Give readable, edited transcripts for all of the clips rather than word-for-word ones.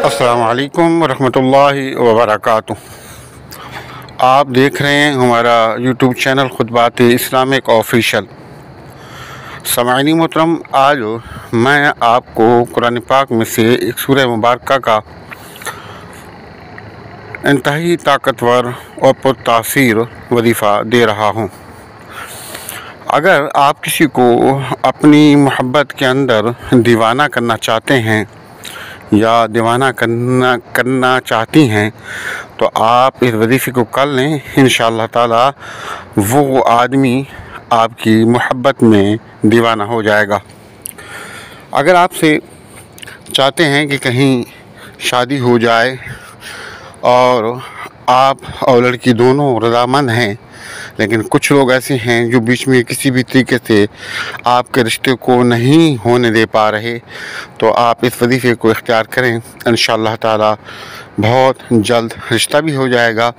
अस्सलामु अलैकुम रहमतुल्लाहि व बरकातुहू। आप देख रहे हैं हमारा यूट्यूब चैनल खुतबात इस्लामिक ऑफिशियल। समाइनी मोहतरम, आज मैं आपको कुरान पाक में से एक सूरह मुबारक का इंतहाई ताकतवर और पुरतासीर वजीफ़ा दे रहा हूँ। अगर आप किसी को अपनी मोहब्बत के अंदर दीवाना करना चाहते हैं या दीवाना करना चाहती हैं तो आप इस वजीफ़े को कर लें। इंशाअल्लाह ताला वो आदमी आपकी मोहब्बत में दीवाना हो जाएगा। अगर आपसे चाहते हैं कि कहीं शादी हो जाए और आप और लड़की दोनों रज़ामंद हैं, लेकिन कुछ लोग ऐसे हैं जो बीच में किसी भी तरीके से आपके रिश्ते को नहीं होने दे पा रहे, तो आप इस वजीफ़े को इख्तियार करें। इंशाअल्लाह ताला बहुत जल्द रिश्ता भी हो जाएगा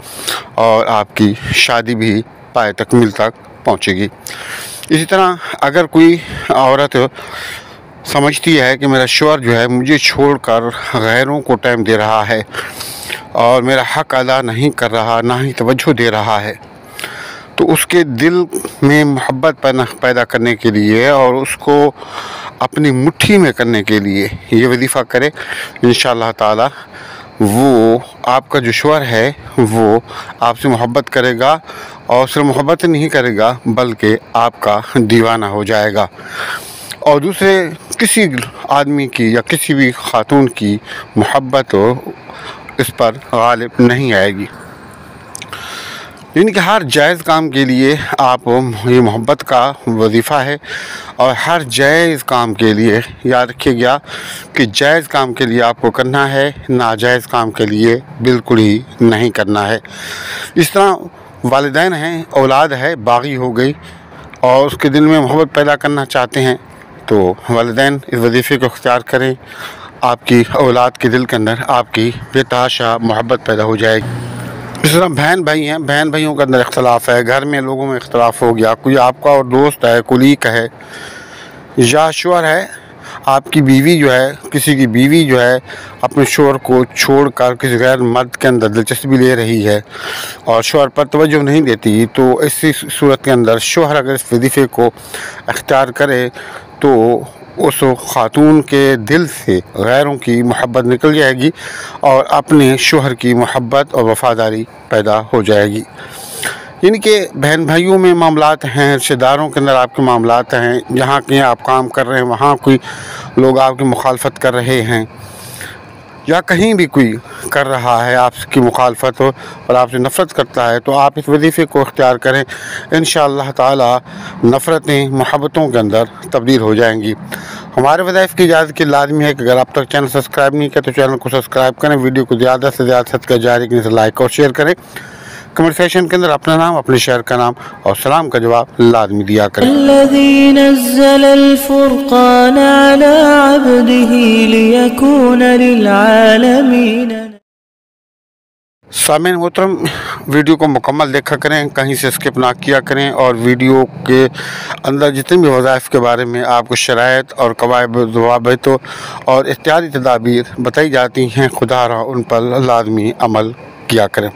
और आपकी शादी भी पाए तकमील तक पहुंचेगी। इसी तरह अगर कोई औरत समझती है कि मेरा शौहर जो है मुझे छोड़कर गैरों को टाइम दे रहा है और मेरा हक़ अदा नहीं कर रहा, ना ही तवज्जो दे रहा है, तो उसके दिल में मोहब्बत पैदा करने के लिए और उसको अपनी मुट्ठी में करने के लिए ये वजीफ़ा करे। इंशाअल्लाह ताला वो आपका जो शौहर है वो आपसे मोहब्बत करेगा और सिर्फ मोहब्बत नहीं करेगा बल्कि आपका दीवाना हो जाएगा और दूसरे किसी आदमी की या किसी भी खातून की मोहब्बत इस पर गालिब नहीं आएगी। यानी कि हर जायज़ काम के लिए आप ये मोहब्बत का वजीफ़ा है और हर जायज़ काम के लिए याद रखिएगा कि जायज़ काम के लिए आपको करना है, नाजायज़ काम के लिए बिल्कुल ही नहीं करना है। इस तरह वालिदैन हैं, औलाद है, बागी हो गई और उसके दिल में मोहब्बत पैदा करना चाहते हैं तो वालिदैन इस वजीफ़े को इख्तियार करें। आपकी औलाद के दिल के अंदर आपकी बेतहाशा मोहब्बत पैदा हो जाएगी। इस तरह बहन भाई हैं, बहन भाइयों के अंदर इख्तलाफ है, घर में लोगों में इख्तलाफ हो गया, कोई आपका और दोस्त है, कुलीग है या शौहर है, आपकी बीवी जो है, किसी की बीवी जो है अपने शौहर को छोड़कर किसी गैर मर्द के अंदर दिलचस्पी ले रही है और शौहर पर तवज्जो नहीं देती, तो इसी सूरत के अंदर शौहर अगर इस वजीफ़े को इख्तियार करे तो उस खातून के दिल से गैरों की मोहब्बत निकल जाएगी और अपने शौहर की मोहब्बत और वफ़ादारी पैदा हो जाएगी। यानी कि बहन भाइयों में मामलात हैं, रिश्तेदारों के अंदर आपके मामलात हैं, जहाँ कहीं आप काम कर रहे हैं वहाँ कोई लोग आपकी मुखालफत कर रहे हैं या कहीं भी कोई कर रहा है आपकी मुखालफत और आपसे नफ़रत करता है, तो आप इस वजीफ़े को इख्तियार करें। इंशाअल्लाह ताला नफ़रतें मोहब्बतों के अंदर तब्दील हो जाएंगी। हमारे वज़ाइफ़ की इजाज़त के लाजमी है कि अगर आप तक चैनल सब्सक्राइब नहीं किया तो चैनल को सब्सक्राइब करें, वीडियो को ज़्यादा से ज़्यादा सदका जारी करने से लाइक और शेयर करें। कमेंट सेक्शन के अंदर अपना नाम, अपने शहर का नाम और सलाम का जवाब लाजमी दिया करें। सामीन मोहतरम, वीडियो को मुकम्मल देखा करें, कहीं से स्किप ना किया करें और वीडियो के अंदर जितने भी वज़ाइफ़ के बारे में आपको शराइत और कवायद ज़वाबित और इत्यादि तदाबीर बताई जाती हैं, खुदा उन पर लाजमी अमल किया करें।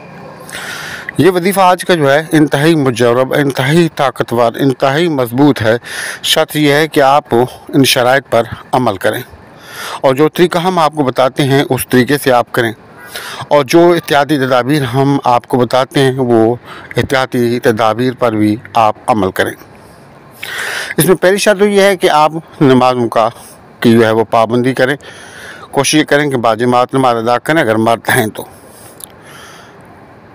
ये वजीफ़ा आज का जो है इंतहाई मुजर्रब, इंतहाई ताकतवर, इंतहाई मजबूत है। शर्त यह है कि आप इन शराइत पर अमल करें और जो तरीका हम आपको बताते हैं उस तरीके से आप करें और जो एहतियाती तदाबीर हम आपको बताते हैं वो एहतियाती तदाबीर पर भी आप अमल करें। इसमें पहली शर्त तो ये है कि आप नमाज़ों की जो है वो पाबंदी करें, कोशिश करें कि बाजमात नमाज अदा करें अगर मर्द हैं तो,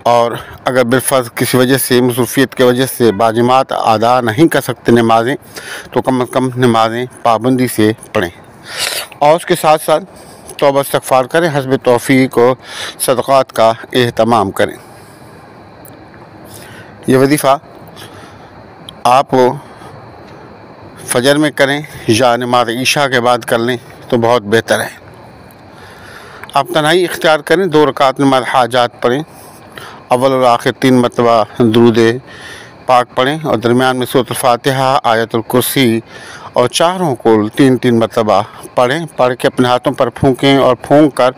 और अगर बिलफर्ज किसी वजह से मसरूफियत की वजह से बाजमात अदा नहीं कर सकते नमाज़ें तो कम से कम नमाज़ें पाबंदी से पढ़ें और उसके साथ साथ तौबा इस्तग़फ़ार करें, हस्ब तौफ़ीक़ और सदक़ात का एहतमाम करें। ये वजीफ़ा आप फ़जर में करें या नमाज़ ईशा के बाद कर लें तो बहुत बेहतर है। आप तन्हाई इख्तियार करें, 2 रकात नमाज़ हाजात पढ़ें, अव्वल और आखिर 3 मरतबा दुरूद पाक पढ़ें और दरमियान में सूरत फातिहा, आयतुल कुर्सी और चारों को 3-3 मरतबा पढ़ें। पढ़ के अपने हाथों पर फूंकें और फूंक कर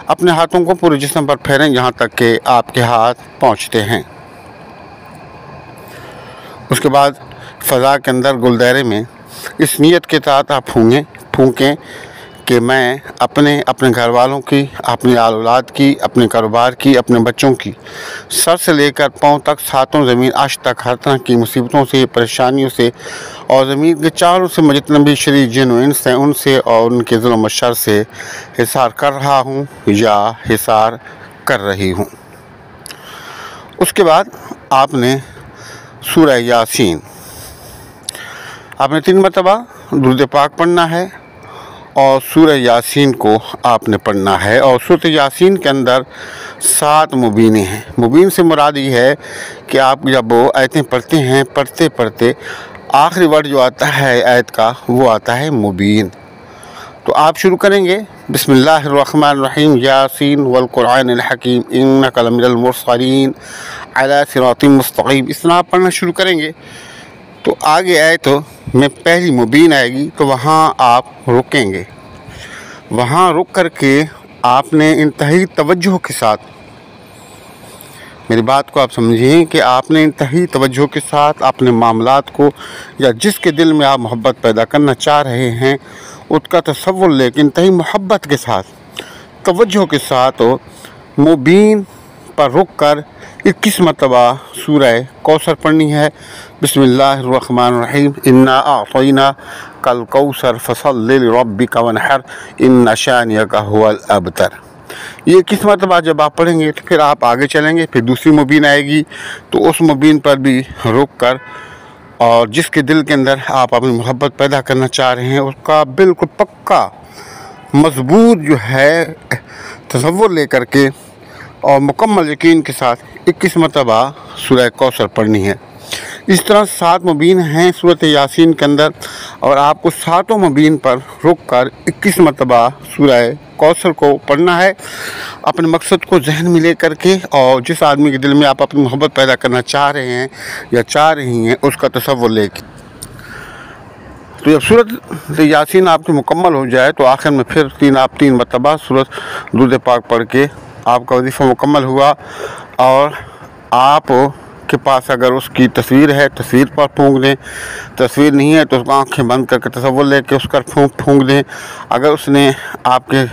अपने हाथों को पूरे जिस्म पर फेरें जहाँ तक कि आपके हाथ पहुँचते हैं। उसके बाद फ़ज़ा के अंदर गुलदायरे में इस नीयत के तहत आप फूंकें कि मैं अपने घर वालों की, अपनी औलाद की, अपने कारोबार की, अपने बच्चों की, सर से लेकर पाँव तक, सातों ज़मीन आश तक हर तरह की मुसीबतों से, परेशानियों से और ज़मीन के चारों से जितने भी शरीर जिन व इंस हैं उनसे और उनके ज़ुल्म व शर से हिसार कर रहा हूँ या हिसार कर रही हूँ। उसके बाद आपने सूरह यासीन आपने 3 मरतबा दुरूद पाक पढ़ना है और सूरह यासीन को आपने पढ़ना है। और सूरह यासीन के अंदर 7 मुबीनें हैं। मुबीन से मुराद ये है कि आप जब वो आयतें पढ़ते हैं, पढ़ते पढ़ते आखिरी वर्ड जो आता है आयत का वो आता है मुबीन। तो आप शुरू करेंगे बिस्मिल्लाहिर्रहमानिर्रहीम, यासीन वल कुरआनिल हकीम इन्नका लमिनल मुरसलीन अला सिरातिम मुस्तकीम। इस तरह आप पढ़ना शुरू करेंगे तो आगे आयत में पहली मुबीन आएगी तो वहाँ आप रुकेंगे। वहाँ रुक कर के आपने इंतहाई तवज्जो के साथ, मेरी बात को आप समझिए कि आपने इंतहाई तवज्जो के साथ अपने मामलात को या जिसके दिल में आप मोहब्बत पैदा करना चाह रहे हैं उसका तसव्वुर लेकिन इंतहाई मोहब्बत के साथ, तवज्जो के साथ मुबीन पर रुक कर 21 मरतबा सूरह कौसर पढ़नी है। बिस्मिल्लाहिर्रहमानिर्रहीम, इन्ना अअतैना कल कौसर फसल्लि लिरब्बिका वनहर इन्ना शानियका हुवल अबतर। ये 21 मरतबा जब आप पढ़ेंगे तो फिर आप आगे चलेंगे, फिर दूसरी मुबीन आएगी तो उस मुबीन पर भी रुक कर और जिसके दिल के अंदर आप अपनी मोहब्बत पैदा करना चाह रहे हैं उसका बिल्कुल पक्का मजबूत जो है तसव्वुर लेकर के और मुकम्मल यकीन के साथ 21 मरतबा सूरह कौसर पढ़नी है। इस तरह 7 मुबीन हैं सूरत यासीन के अंदर और आपको 7 मुबीन पर रुक कर 21 मरतबा सूरह कौसर को पढ़ना है अपने मकसद को जहन में ले करके और जिस आदमी के दिल में आप अपनी मोहब्बत पैदा करना चाह रहे हैं या चाह रही हैं उसका तसव्वुर लेके। तो जब सूरत यासीन आपकी मुकम्मल हो जाए तो आखिर में फिर 3 मरतबा सूरत दुरूद पाक पढ़ के आपका वजीफ़ा मुकम्मल हुआ। और आप के पास अगर उसकी तस्वीर है, तस्वीर पर फूंक दें। तस्वीर नहीं है तो उसको आँखें बंद करके तसव्वुर लेके उस पर फूंक दें। अगर उसने आपके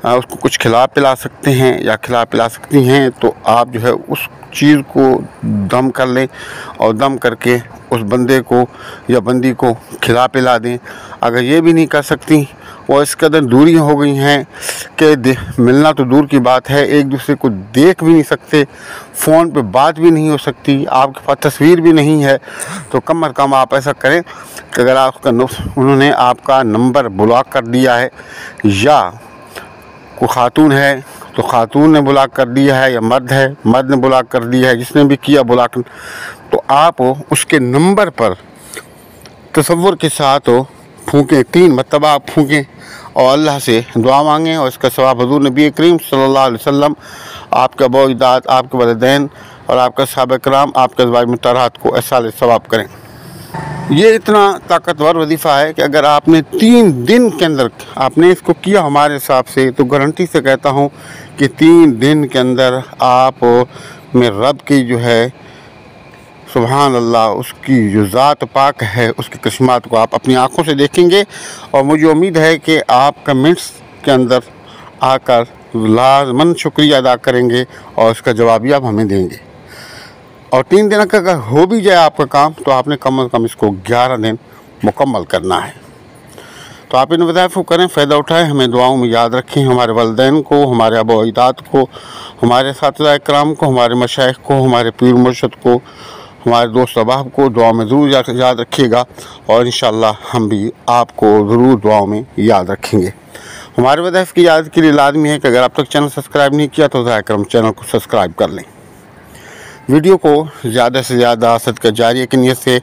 उसको कुछ खिला पिला सकते हैं या खिला पिला सकती हैं तो आप जो है उस चीज़ को दम कर लें और दम करके उस बंदे को या बंदी को खिला पिला दें। अगर ये भी नहीं कर सकती और इस कदर दूरी हो गई हैं कि मिलना तो दूर की बात है, एक दूसरे को देख भी नहीं सकते, फ़ोन पे बात भी नहीं हो सकती, आपके पास तस्वीर भी नहीं है, तो कम अज़ कम आप ऐसा करें कि अगर आपका उन्होंने आपका नंबर ब्लॉक कर दिया है या कोई खातून है तो खातून ने ब्लॉक कर दिया है या मर्द है मर्द ने ब्लॉक कर दिया है, जिसने भी किया ब्लॉक, तो आप उसके नंबर पर तसव्वुर के साथ फूकें। 3 मरतबा आप फूकें और अल्लाह से दुआ मांगें और इसका सवाब हुज़ूर नबी करीम सल्लल्लाहु अलैहि वसल्लम, आपके अबू-ओ-अजदाद, आपके वालिदैन और आपका सहाबा किराम, आपके अज़वाज मुत्तहरात को एहसाल सवाब करें। ये इतना ताकतवर वजीफ़ा है कि अगर आपने 3 दिन के अंदर आपने इसको किया हमारे हिसाब से तो गारंटी से कहता हूँ कि 3 दिन के अंदर आप में रब की जो है सुभान अल्लाह, उसकी जो ज़ात पाक है उसके करिश्मात को आप अपनी आँखों से देखेंगे। और मुझे उम्मीद है कि आप कमेंट्स के अंदर आकर लाज़मन शुक्रिया अदा करेंगे और इसका जवाब भी आप हमें देंगे। और 3 दिन का अगर हो भी जाए आपका काम तो आपने कम से कम इसको 11 दिन मुकम्मल करना है। तो आप इन वज़ाइफ को करें, फ़ायदा उठाएं, हमें दुआओं में याद रखें, हमारे वालिदैन को, हमारे अबू-ओ-अजदाद को, हमारे असातिज़ा किराम को, हमारे मशाइख को, हमारे पीर मुर्शिद को, हमारे दोस्त अहबाब को दुआ में ज़रूर याद रखिएगा और इंशाअल्लाह हम भी आपको ज़रूर दुआओं में याद रखेंगे। हमारे वज़ाइफ की याद के लिए लाज़मी है कि अगर आप तक चैनल सब्सक्राइब नहीं किया तो ज़ाहिर करम चैनल को सब्सक्राइब कर लें। वीडियो को ज़्यादा से ज़्यादा सदका जारिया की नियत से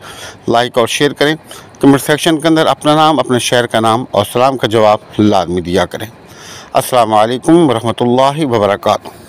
लाइक और शेयर करें। कमेंट सेक्शन के अंदर अपना नाम, अपने शहर का नाम और सलाम का जवाब लाज़मी दिया करें। अस्सलामु अलैकुम वरहमतुल्लाहि वबरकातुहू।